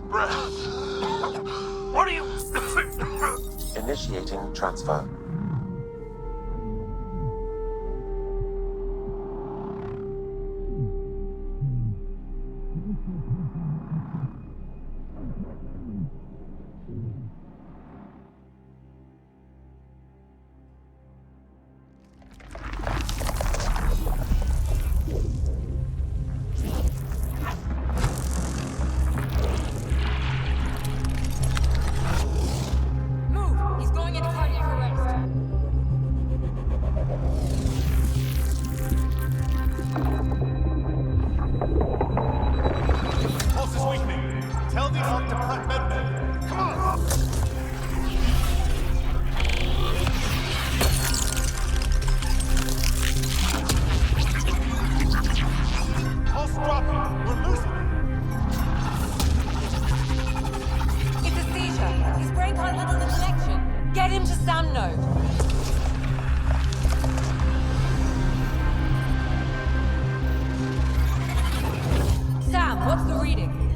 breath. What are you... Initiating transfer.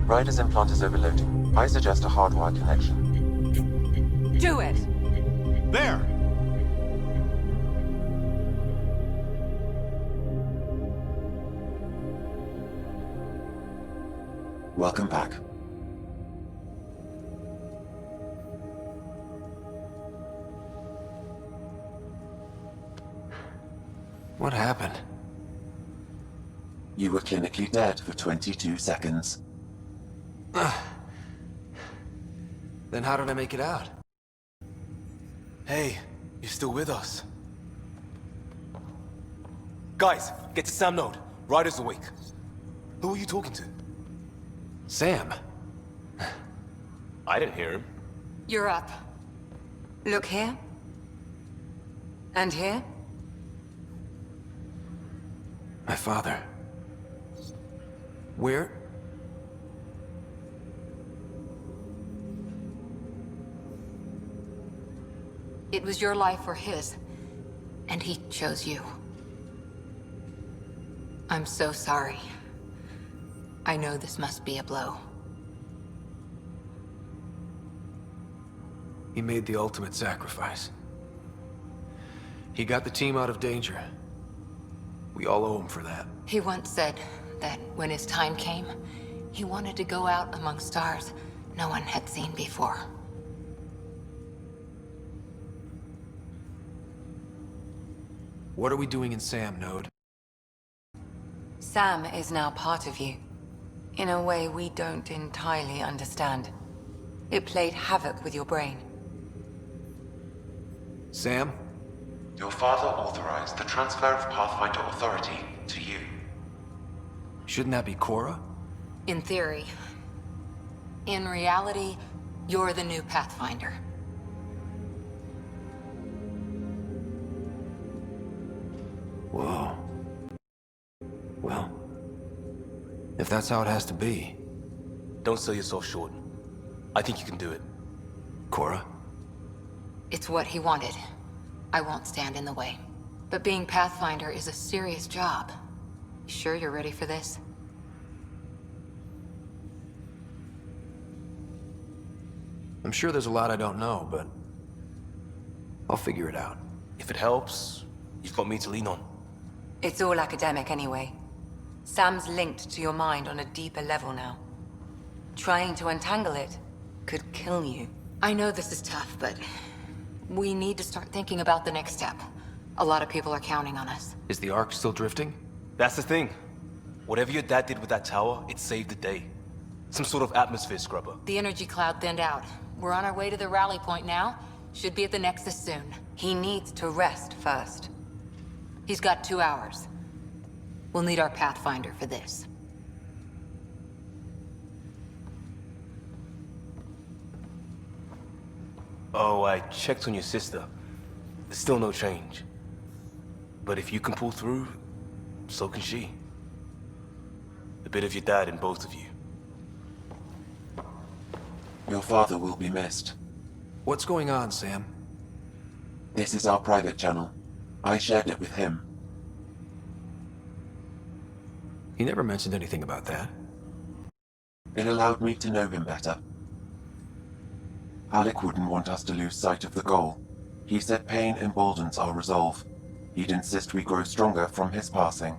Ryder's implant is overloading. I suggest a hardwire connection. Do it! There! Welcome back. What happened? You were clinically dead for 22 seconds. Then how did I make it out? Hey, you're still with us. Guys, get to Sam Node. Ryder's awake. Who are you talking to? Sam. I didn't hear him. You're up. Look here. And here. My father. Where? It was your life or his, and he chose you. I'm so sorry. I know this must be a blow. He made the ultimate sacrifice. He got the team out of danger. We all owe him for that. He once said that when his time came, he wanted to go out among stars no one had seen before. What are we doing in Sam Node? Sam is now part of you, in a way we don't entirely understand. It played havoc with your brain. Sam? Your father authorized the transfer of Pathfinder authority to you. Shouldn't that be Cora? In theory. In reality, you're the new Pathfinder. Whoa. Well, if that's how it has to be. Don't sell yourself short. I think you can do it. Cora? It's what he wanted. I won't stand in the way. But being Pathfinder is a serious job. You sure you're ready for this? I'm sure there's a lot I don't know, but I'll figure it out. If it helps, you've got me to lean on. It's all academic anyway. Sam's linked to your mind on a deeper level now. Trying to untangle it could kill you. I know this is tough, but we need to start thinking about the next step. A lot of people are counting on us. Is the Ark still drifting? That's the thing. Whatever your dad did with that tower, it saved the day. Some sort of atmosphere scrubber. The energy cloud thinned out. We're on our way to the rally point now. Should be at the Nexus soon. He needs to rest first. He's got 2 hours. We'll need our Pathfinder for this. Oh, I checked on your sister. There's still no change. But if you can pull through, so can she. A bit of your dad in both of you. Your father will be missed. What's going on, Sam? This is our private channel. I shared it with him. He never mentioned anything about that. It allowed me to know him better. Alec wouldn't want us to lose sight of the goal. He said pain emboldens our resolve. He'd insist we grow stronger from his passing.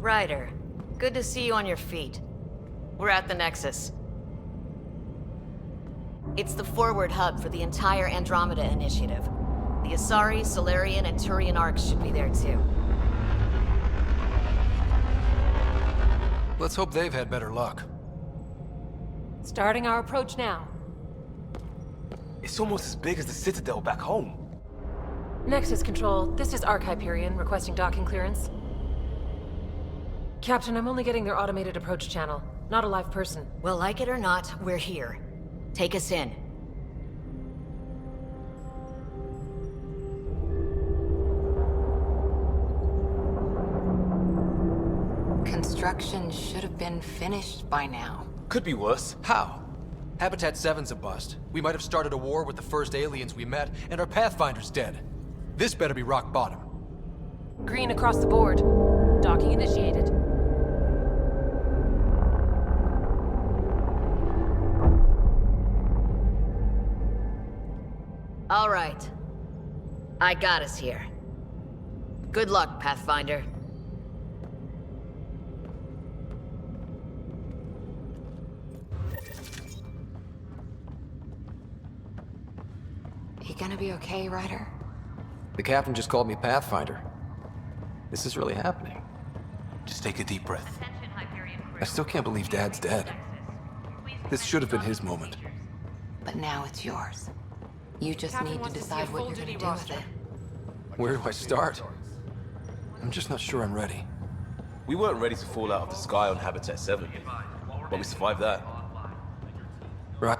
Ryder, good to see you on your feet. We're at the Nexus. It's the forward hub for the entire Andromeda Initiative. The Asari, Solarian, and Turian arcs should be there too. Let's hope they've had better luck. Starting our approach now. It's almost as big as the Citadel back home. Nexus Control, this is Arc Hyperion requesting docking clearance. Captain, I'm only getting their automated approach channel, not a live person. Well, like it or not, we're here. Take us in. Construction should have been finished by now. Could be worse. How? Habitat 7's a bust. We might have started a war with the first aliens we met, and our pathfinder's dead. This better be rock bottom. Green across the board. Docking initiated. All right. I got us here. Good luck, Pathfinder. You gonna be okay, Ryder? The captain just called me Pathfinder. This is really happening. Just take a deep breath. I still can't believe Dad's dead. This should have been his moment. But now it's yours. You just need to decide what you're gonna do with it. Where do I start? I'm just not sure I'm ready. We weren't ready to fall out of the sky on Habitat 7, but we survived that. Right.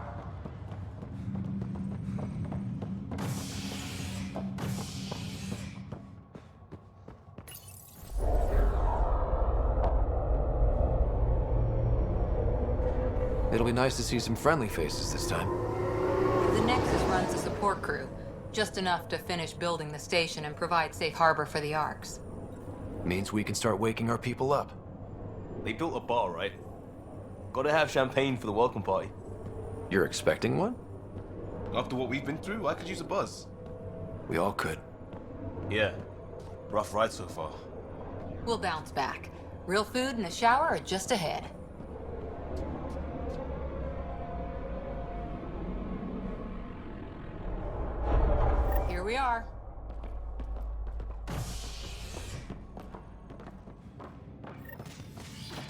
It'll be nice to see some friendly faces this time. The Nexus runs a support crew, just enough to finish building the station and provide safe harbor for the Arks. Means we can start waking our people up. They built a bar, right? Gotta have champagne for the welcome party. You're expecting one? After what we've been through, I could use a buzz. We all could. Yeah. Rough ride so far. We'll bounce back. Real food and a shower are just ahead. Here we are.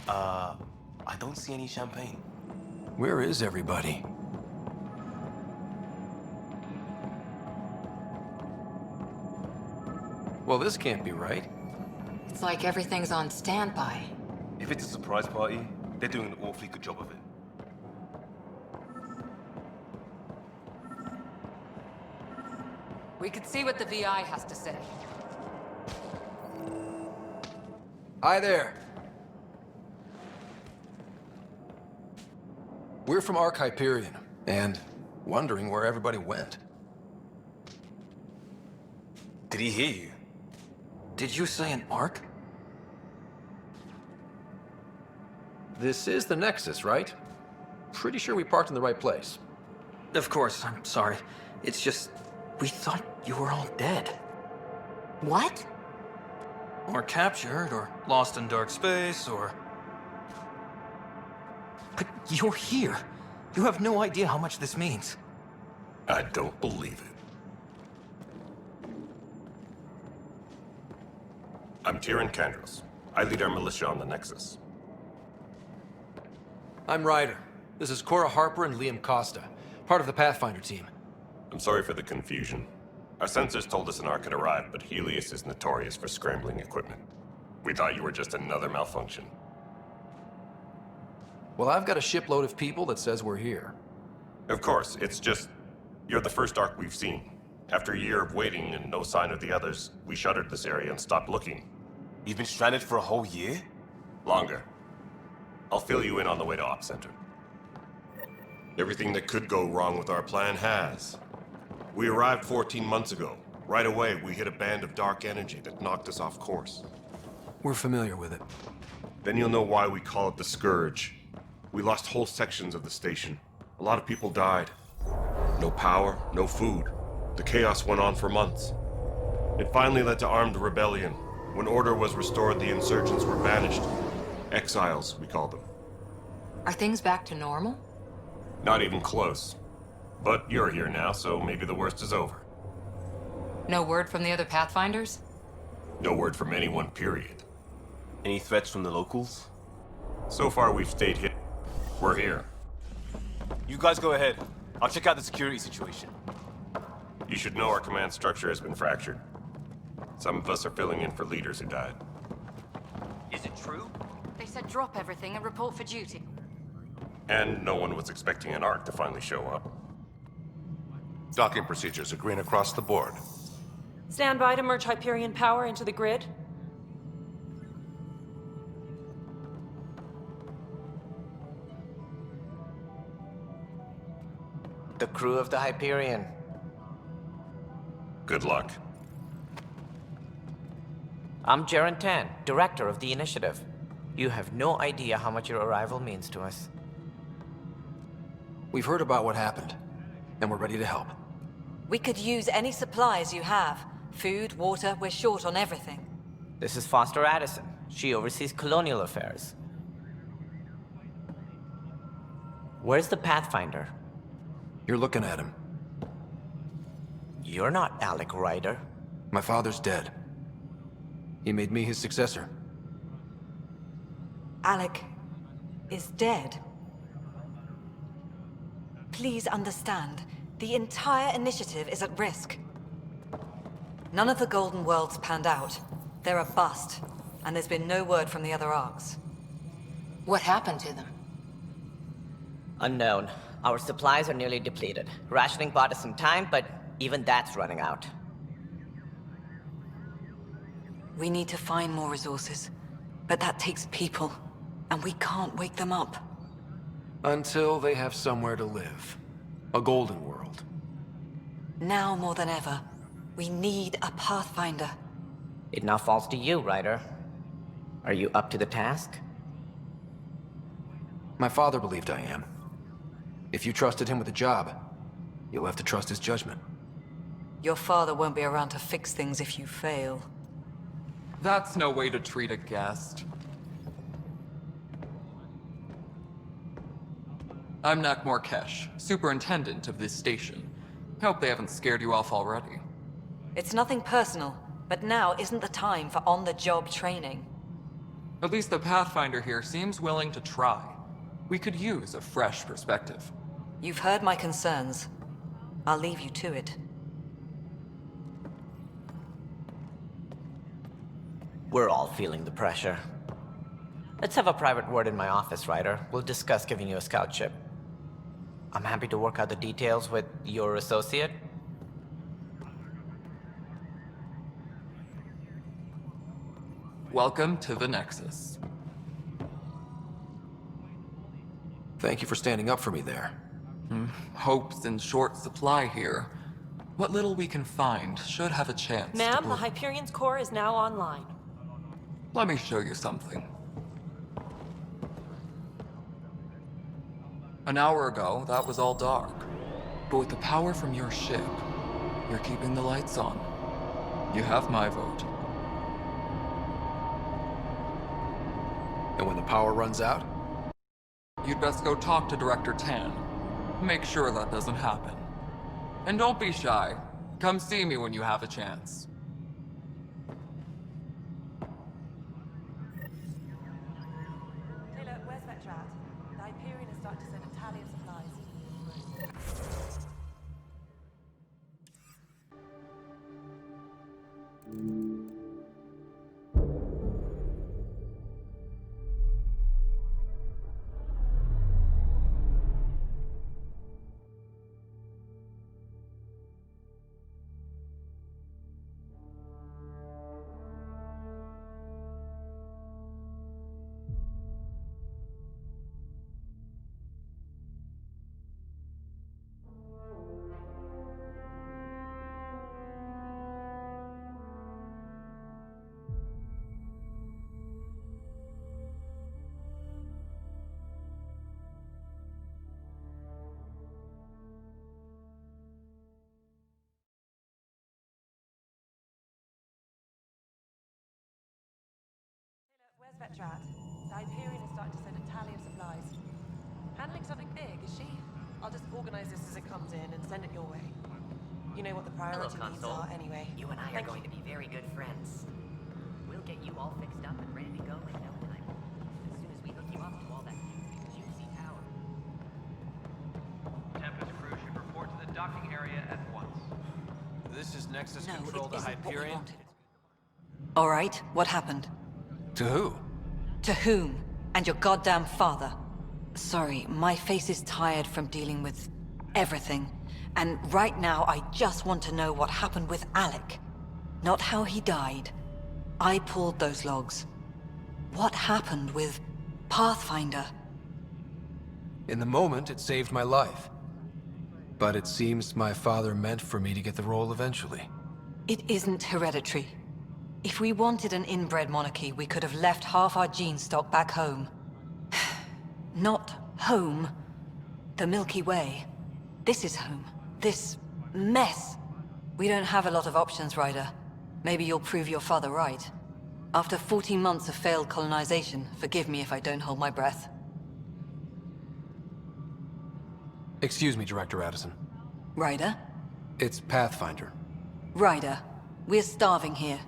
I don't see any champagne. Where is everybody? Well, this can't be right. It's like everything's on standby. If it's a surprise party, they're doing an awfully good job of it. We could see what the VI has to say. Hi there. We're from Hyperion, and wondering where everybody went. Did he hear you? Did you say an Ark? This is the Nexus, right? Pretty sure we parked in the right place. Of course, I'm sorry. It's just, we thought you were all dead. What? Or captured, or lost in dark space, or... But you're here. You have no idea how much this means. I don't believe it. I'm Tyrion Kandros. I lead our militia on the Nexus. I'm Ryder. This is Cora Harper and Liam Costa, part of the Pathfinder team. I'm sorry for the confusion. Our sensors told us an Ark had arrived, but Helios is notorious for scrambling equipment. We thought you were just another malfunction. Well, I've got a shipload of people that says we're here. Of course, it's just... you're the first Ark we've seen. After a year of waiting and no sign of the others, we shuttered this area and stopped looking. You've been stranded for a whole year? Longer. I'll fill you in on the way to Op Center. Everything that could go wrong with our plan has. We arrived 14 months ago. Right away, we hit a band of dark energy that knocked us off course. We're familiar with it. Then you'll know why we call it the Scourge. We lost whole sections of the station. A lot of people died. No power, no food. The chaos went on for months. It finally led to armed rebellion. When order was restored, the insurgents were banished. Exiles, we call them. Are things back to normal? Not even close. But you're here now, so maybe the worst is over. No word from the other Pathfinders? No word from anyone, period. Any threats from the locals? So far, we've stayed hidden. We're here. You guys go ahead. I'll check out the security situation. You should know our command structure has been fractured. Some of us are filling in for leaders who died. Is it true? They said drop everything and report for duty. And no one was expecting an Ark to finally show up. Docking procedures are green across the board. Stand by to merge Hyperion power into the grid. The crew of the Hyperion. Good luck. I'm Jaren Tan, director of the Initiative. You have no idea how much your arrival means to us. We've heard about what happened, and we're ready to help. We could use any supplies you have. Food, water, we're short on everything. This is Foster Addison. She oversees colonial affairs. Where's the Pathfinder? You're looking at him. You're not Alec Ryder. My father's dead. He made me his successor. Alec is dead. Please understand, the entire initiative is at risk. None of the Golden Worlds panned out. They're a bust, and there's been no word from the other Arks. What happened to them? Unknown. Our supplies are nearly depleted. Rationing bought us some time, but even that's running out. We need to find more resources, but that takes people, and we can't wake them up. Until they have somewhere to live. A golden world. Now more than ever, we need a Pathfinder. It now falls to you, Ryder. Are you up to the task? My father believed I am. If you trusted him with the job, You'll have to trust his judgment. Your father won't be around to fix things if you fail. That's no way to treat a guest. I'm Nak Morkesh, superintendent of this station. Hope they haven't scared you off already. It's nothing personal, but now isn't the time for on-the-job training. At least the Pathfinder here seems willing to try. We could use a fresh perspective. You've heard my concerns. I'll leave you to it. We're all feeling the pressure. Let's have a private word in my office, Ryder. We'll discuss giving you a scout ship. I'm happy to work out the details with your associate. Welcome to the Nexus. Thank you for standing up for me there. Hope's in short supply here. What little we can find should have a chance to Ma'am, grow. the Hyperion's core is now online. Let me show you something. An hour ago, that was all dark. But with the power from your ship, you're keeping the lights on. You have my vote. And when the power runs out? You'd best go talk to Director Tan. Make sure that doesn't happen. And don't be shy. Come see me when you have a chance. Taylor, where's Vetrat? The Hyperion is starting to send a tally of supplies. Where's Vetrat? The Hyperion is starting to send a tally of supplies. Handling something big, is she? I'll just organize this as it comes in and send it your way. You know what the priority needs are anyway. You and I are going to be very good friends. We'll get you all fixed up and ready to go in no time. As soon as we hook you up to all that juicy power. Tempest crew should report to the docking area at once. This is Nexus No, Control it to isn't what we Hyperion. wanted. All right, what happened? To who? To whom? And your goddamn father. Sorry, my face is tired from dealing with everything. And right now, I just want to know what happened with Alec. Not how he died. I pulled those logs. What happened with Pathfinder? In the moment, it saved my life. But it seems my father meant for me to get the role eventually. It isn't hereditary. If we wanted an inbred monarchy, we could have left half our gene stock back home. Not home. The Milky Way. This is home. This mess. We don't have a lot of options, Ryder. Maybe you'll prove your father right. After 14 months of failed colonization, forgive me if I don't hold my breath. Excuse me, Director Addison. Ryder? It's Pathfinder. Ryder, we're starving here.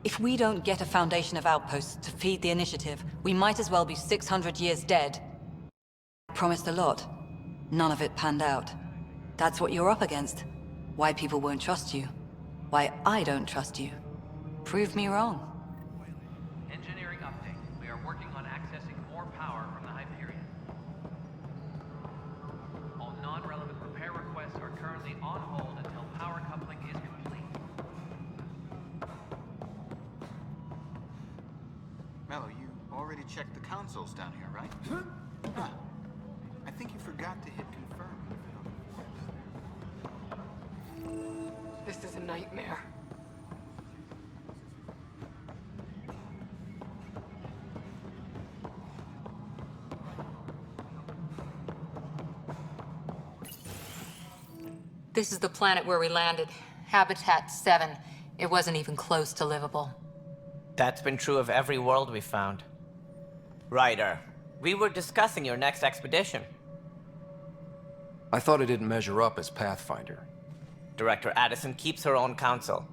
If we don't get a foundation of outposts to feed the initiative, we might as well be 600 years dead. Promised a lot. None of it panned out. That's what you're up against. Why people won't trust you. Why I don't trust you. Prove me wrong. Engineering update. We are working on accessing more power from the Hyperion. All non-relevant repair requests are currently on hold until power coupling is complete. Mello, you already checked the consoles down here, right? Ah, I think you forgot to hit confirm. This is a nightmare. This is the planet where we landed. Habitat 7. It wasn't even close to livable. That's been true of every world we found. Ryder, we were discussing your next expedition. I thought I didn't measure up as Pathfinder. Director Addison keeps her own counsel.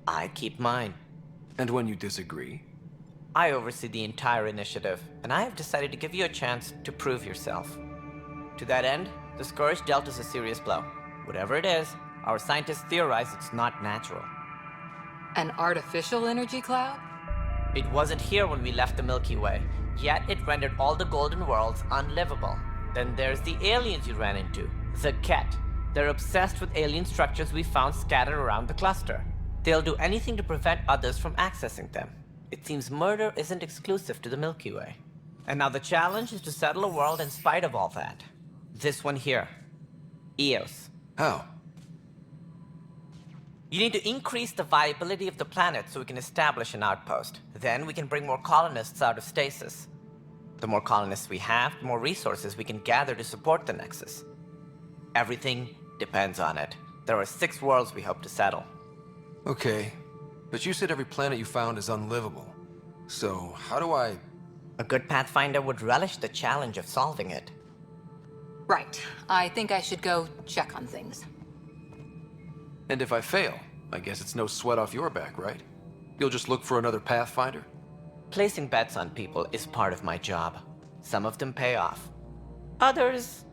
I keep mine. And when you disagree? I oversee the entire initiative, and I have decided to give you a chance to prove yourself. To that end, the Scourge dealt us a serious blow. Whatever it is, our scientists theorize it's not natural. An artificial energy cloud? It wasn't here when we left the Milky Way, yet it rendered all the golden worlds unlivable. Then there's the aliens you ran into, the Ket. They're obsessed with alien structures we found scattered around the cluster. They'll do anything to prevent others from accessing them. It seems murder isn't exclusive to the Milky Way. And now the challenge is to settle a world in spite of all that. This one here. Eos. How? You need to increase the viability of the planet so we can establish an outpost. Then we can bring more colonists out of stasis. The more colonists we have, the more resources we can gather to support the Nexus. Everything depends on it. There are 6 worlds we hope to settle. Okay, but you said every planet you found is unlivable. So, how do I... A good Pathfinder would relish the challenge of solving it. Right. I think I should go check on things. And if I fail, I guess it's no sweat off your back, right? You'll just look for another Pathfinder? Placing bets on people is part of my job. Some of them pay off. Others...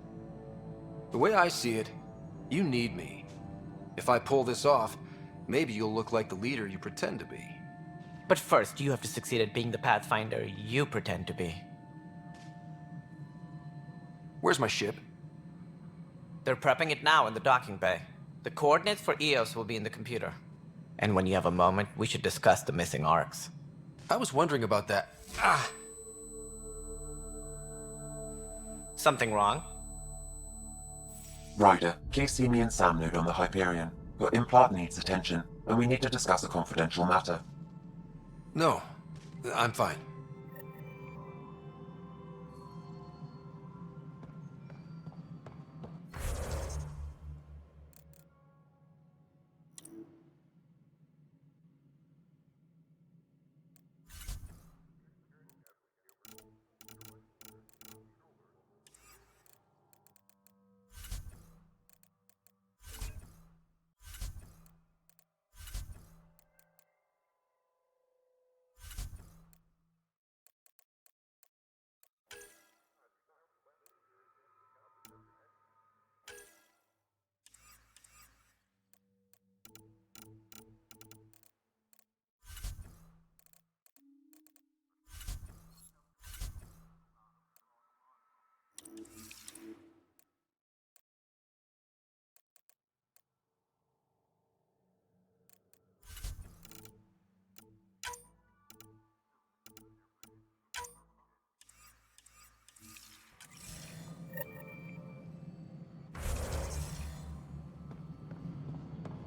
The way I see it, you need me. If I pull this off, maybe you'll look like the leader you pretend to be. But first, you have to succeed at being the Pathfinder you pretend to be. Where's my ship? They're prepping it now in the docking bay. The coordinates for Eos will be in the computer. And when you have a moment, we should discuss the missing arcs. I was wondering about that. Ah! Something wrong? Ryder, please see me and Sam node on the Hyperion. Your implant needs attention, and we need to discuss a confidential matter. No, I'm fine.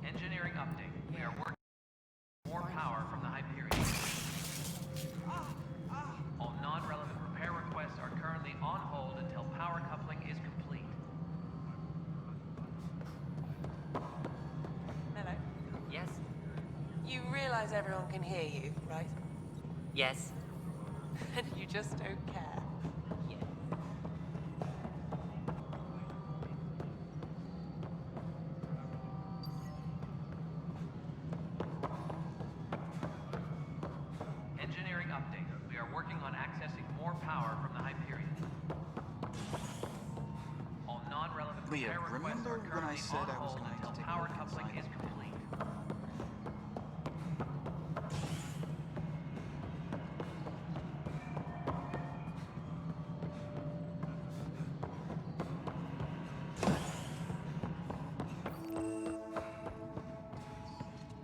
Engineering update. We are working on more power from the Hyperion. All non-relevant repair requests are currently on hold until power coupling is complete. Hello. Yes? You realize everyone can hear you, right? Yes. And you just don't care. Engineering update. We are working on accessing more power from the Hyperion. All non-relevant Leah, repair requests remember are when I currently said on I was hold going to until take a power look coupling inside? is complete.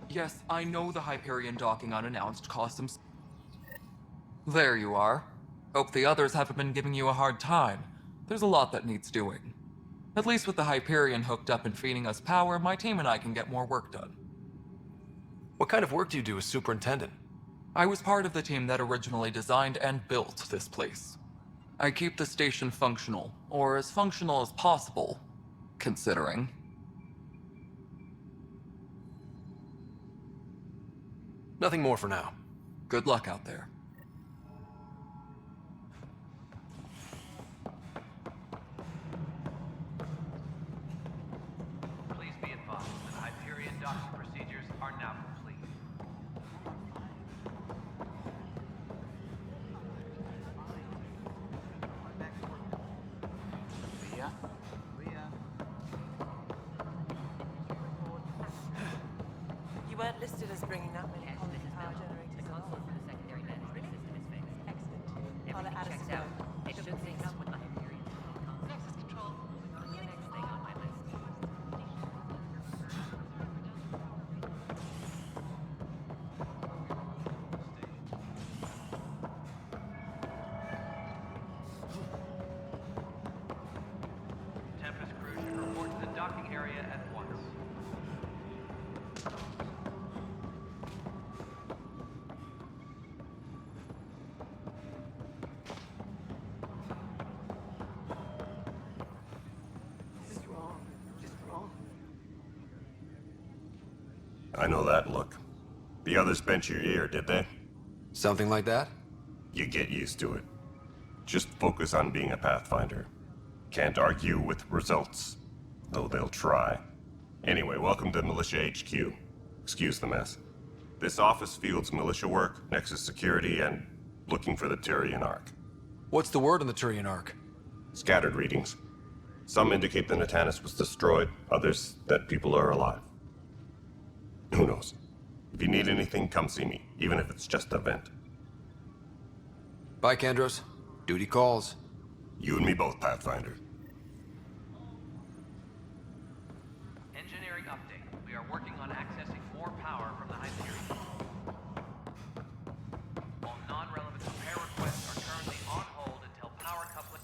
Yes, I know the Hyperion docking unannounced caused some... There you are. Hope the others haven't been giving you a hard time. There's a lot that needs doing. At least with the Hyperion hooked up and feeding us power, my team and I can get more work done. What kind of work do you do as superintendent? I was part of the team that originally designed and built this place. I keep the station functional, or as functional as possible, considering. Nothing more for now. Good luck out there. Please be advised that Hyperion docking procedures are now complete. You weren't listed as bringing that many power generators. The console for the secondary management system is fixed. Excellent. I'll let Everything Alice checks know. out. It should sync up with the Hyperion. Nexus control. The next thing on my list. Tempest crew should report to the docking area at once. This is wrong. Just wrong. I know that look. The others bent your ear, did they? Something like that? You get used to it. Just focus on being a pathfinder. Can't argue with results, though they'll try. Anyway, welcome to Militia HQ. Excuse the mess. This office fields militia work, Nexus security, and looking for the Tyrian Ark. What's the word on the Turian Ark? Scattered readings. Some indicate the Natanus was destroyed, others that people are alive. Who knows? If you need anything, come see me, even if it's just a vent. Bye, Kandros. Duty calls. You and me both, Pathfinder. Engineering update. We are working on accessing more power from the Hyperion. All non-relevant repair requests are currently on hold until power coupling...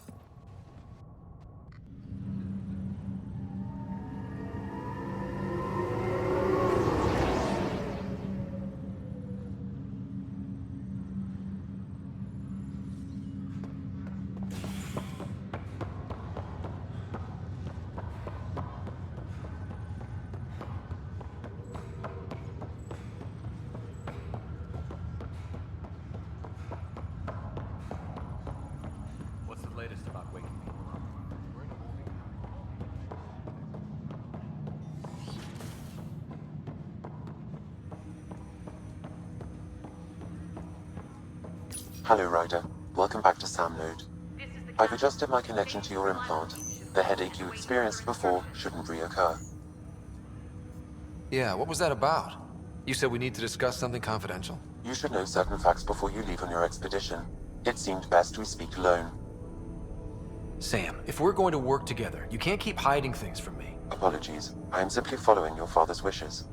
What's the latest about waking me? Hello, Ryder. Welcome back to Sam Node. I've adjusted my connection to your implant. The headache you experienced before shouldn't reoccur. Yeah, what was that about? You said we need to discuss something confidential. You should know certain facts before you leave on your expedition. It seemed best we speak alone. Sam, if we're going to work together, you can't keep hiding things from me. Apologies. I am simply following your father's wishes.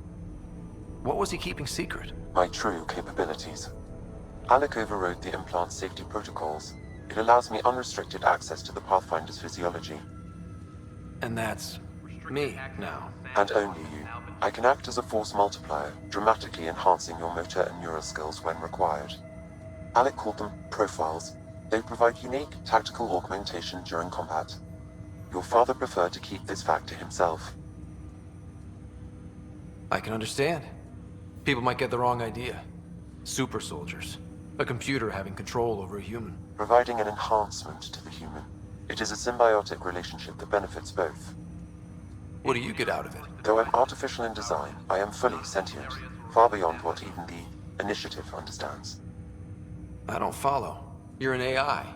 What was he keeping secret? My true capabilities. Alec overrode the implant safety protocols. It allows me unrestricted access to the Pathfinder's physiology. And that's me now. And only you. I can act as a force multiplier, dramatically enhancing your motor and neural skills when required. Alec called them profiles. They provide unique tactical augmentation during combat. Your father preferred to keep this fact to himself. I can understand. People might get the wrong idea. Super soldiers. A computer having control over a human. Providing an enhancement to the human. It is a symbiotic relationship that benefits both. What do you get out of it? Though I'm artificial in design, I am fully sentient, far beyond what even the Initiative understands. I don't follow. You're an AI.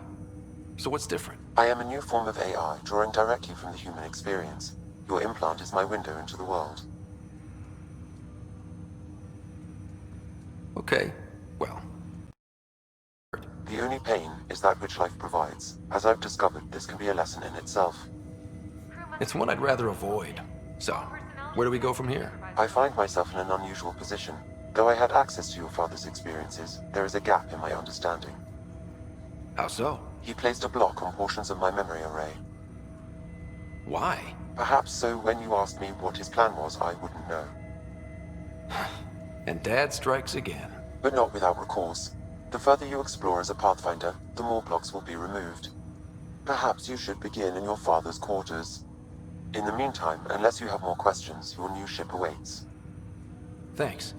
So what's different? I am a new form of AI, drawing directly from the human experience. Your implant is my window into the world. Okay, well. The only pain is that which life provides. As I've discovered, this can be a lesson in itself. It's one I'd rather avoid. So, where do we go from here? I find myself in an unusual position. Though I had access to your father's experiences, there is a gap in my understanding. How so? He placed a block on portions of my memory array. Why? Perhaps so when you asked me what his plan was, I wouldn't know. And Dad strikes again. But not without recourse. The further you explore as a Pathfinder, the more blocks will be removed. Perhaps you should begin in your father's quarters. In the meantime, unless you have more questions, your new ship awaits. Thanks.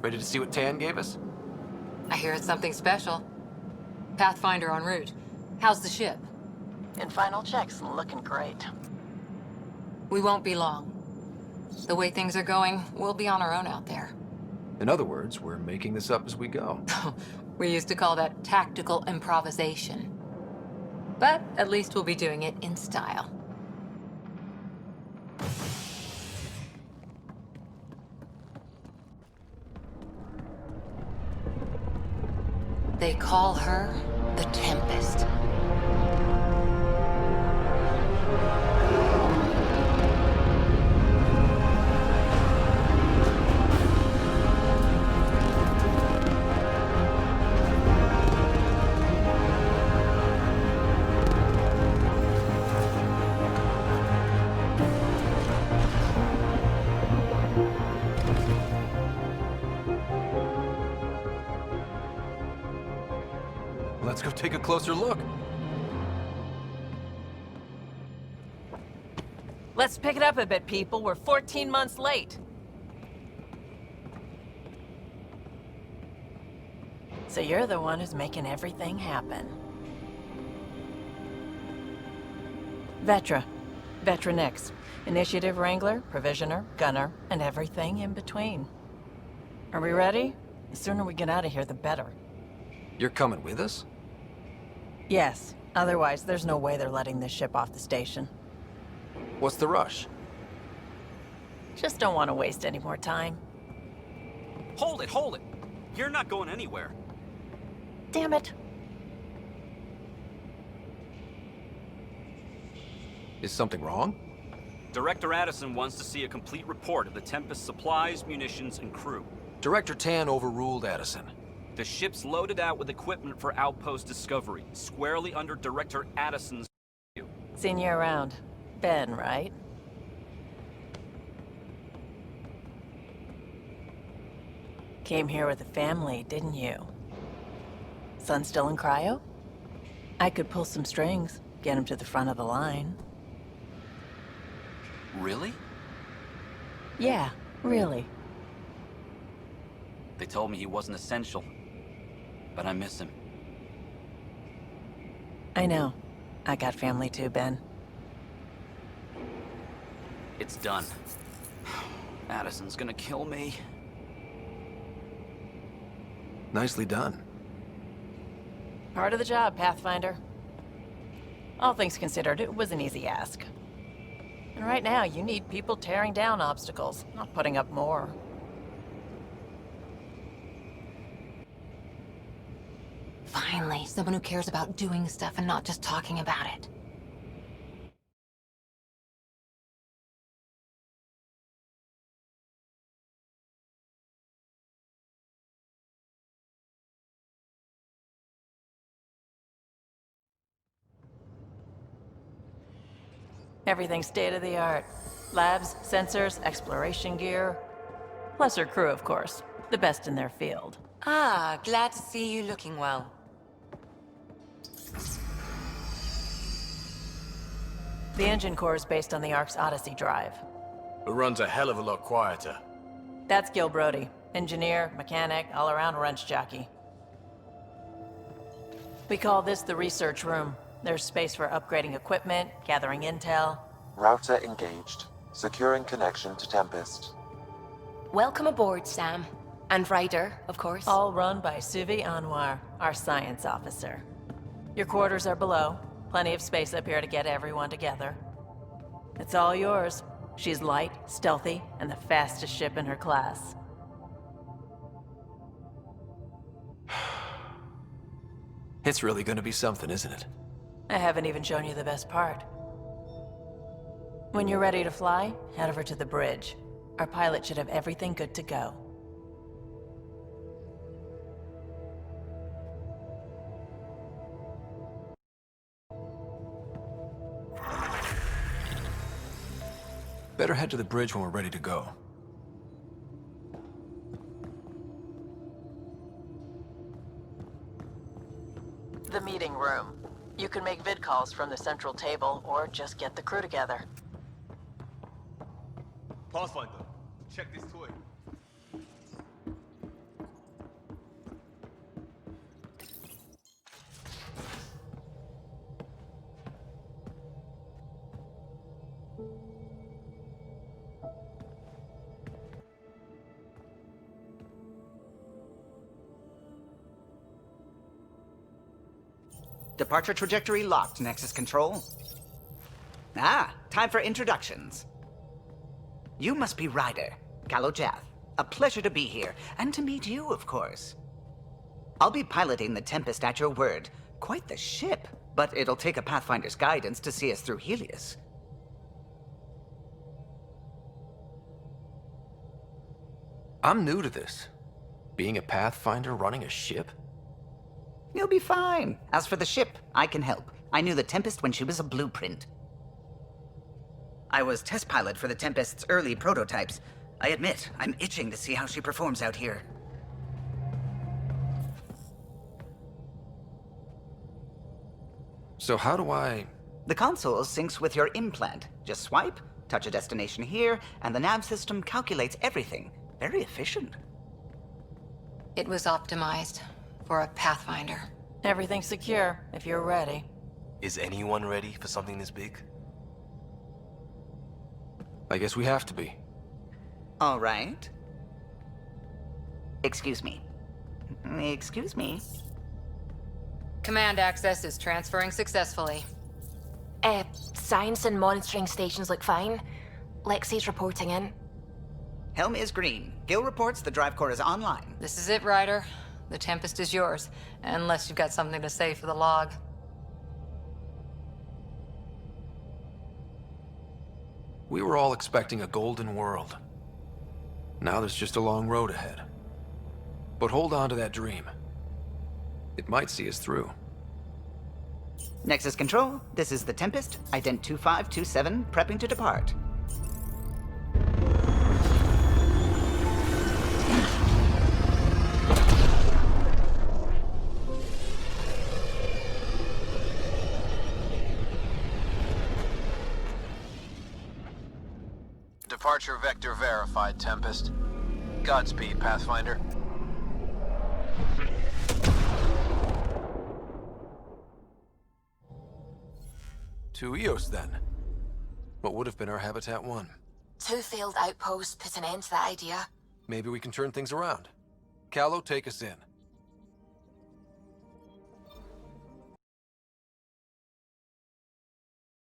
Ready to see what Tan gave us? I hear it's something special. Pathfinder en route. How's the ship? In final checks, looking great. We won't be long. The way things are going, we'll be on our own out there. In other words, we're making this up as we go. We used to call that tactical improvisation. But at least we'll be doing it in style. They call her the Tempest. Let's go take a closer look. Let's pick it up a bit, people. We're 14 months late. So you're the one who's making everything happen. Vetra. Vetra Nix. Initiative Wrangler, Provisioner, Gunner, and everything in between. Are we ready? The sooner we get out of here, the better. You're coming with us? Yes. Otherwise, there's no way they're letting this ship off the station. What's the rush? Just don't want to waste any more time. Hold it, hold it! You're not going anywhere. Damn it. Is something wrong? Director Addison wants to see a complete report of the Tempest's supplies, munitions, and crew. Director Tan overruled Addison. The ship's loaded out with equipment for outpost discovery, squarely under Director Addison's view. Seen you around. Ben, right? Came here with a family, didn't you? Son still in cryo? I could pull some strings, get him to the front of the line. Really? Yeah, really. They told me he wasn't essential, but I miss him. I know. I got family too, Ben. It's done. Addison's gonna kill me. Nicely done. Part of the job, Pathfinder. All things considered, it was an easy ask. And right now, you need people tearing down obstacles, not putting up more. Finally, someone who cares about doing stuff and not just talking about it. Everything's state-of-the-art. Labs, sensors, exploration gear. Plus her crew, of course. The best in their field. Ah, glad to see you looking well. The engine core is based on the Ark's Odyssey drive. It runs a hell of a lot quieter. That's Gil Brody. Engineer, mechanic, all-around wrench jockey. We call this the research room. There's space for upgrading equipment, gathering intel. Router engaged. Securing connection to Tempest. Welcome aboard, Sam. And Ryder, of course. All run by Suvi Anwar, our science officer. Your quarters are below. Plenty of space up here to get everyone together. It's all yours. She's light, stealthy, and the fastest ship in her class. It's really gonna be something, isn't it? I haven't even shown you the best part. When you're ready to fly, head over to the bridge. Our pilot should have everything good to go. Better head to the bridge when we're ready to go. The meeting room. You can make vid calls from the central table, or just get the crew together. Pathfinder, check this toy. Departure trajectory locked, Nexus Control. Ah, time for introductions. You must be Ryder, Kalojath. A pleasure to be here, and to meet you, of course. I'll be piloting the Tempest at your word. Quite the ship, but it'll take a Pathfinder's guidance to see us through Helios. I'm new to this. Being a Pathfinder running a ship? You'll be fine. As for the ship, I can help. I knew the Tempest when she was a blueprint. I was test pilot for the Tempest's early prototypes. I admit, I'm itching to see how she performs out here. So how do I... The console syncs with your implant. Just swipe, touch a destination here, and the nav system calculates everything. Very efficient. It was optimized for a Pathfinder. Everything's secure, if you're ready. Is anyone ready for something this big? I guess we have to be. All right. Excuse me. Excuse me. Command access is transferring successfully. Science and monitoring stations look fine. Lexi's reporting in. Helm is green. Gil reports the drive core is online. This is it, Ryder. The Tempest is yours, unless you've got something to say for the log. We were all expecting a golden world. Now there's just a long road ahead. But hold on to that dream. It might see us through. Nexus Control, this is the Tempest, ident 2527, prepping to depart. Departure vector verified, Tempest. Godspeed, Pathfinder. To Eos, then. What would have been our Habitat 1? 2 failed outposts put an end to that idea. Maybe we can turn things around. Calo, take us in.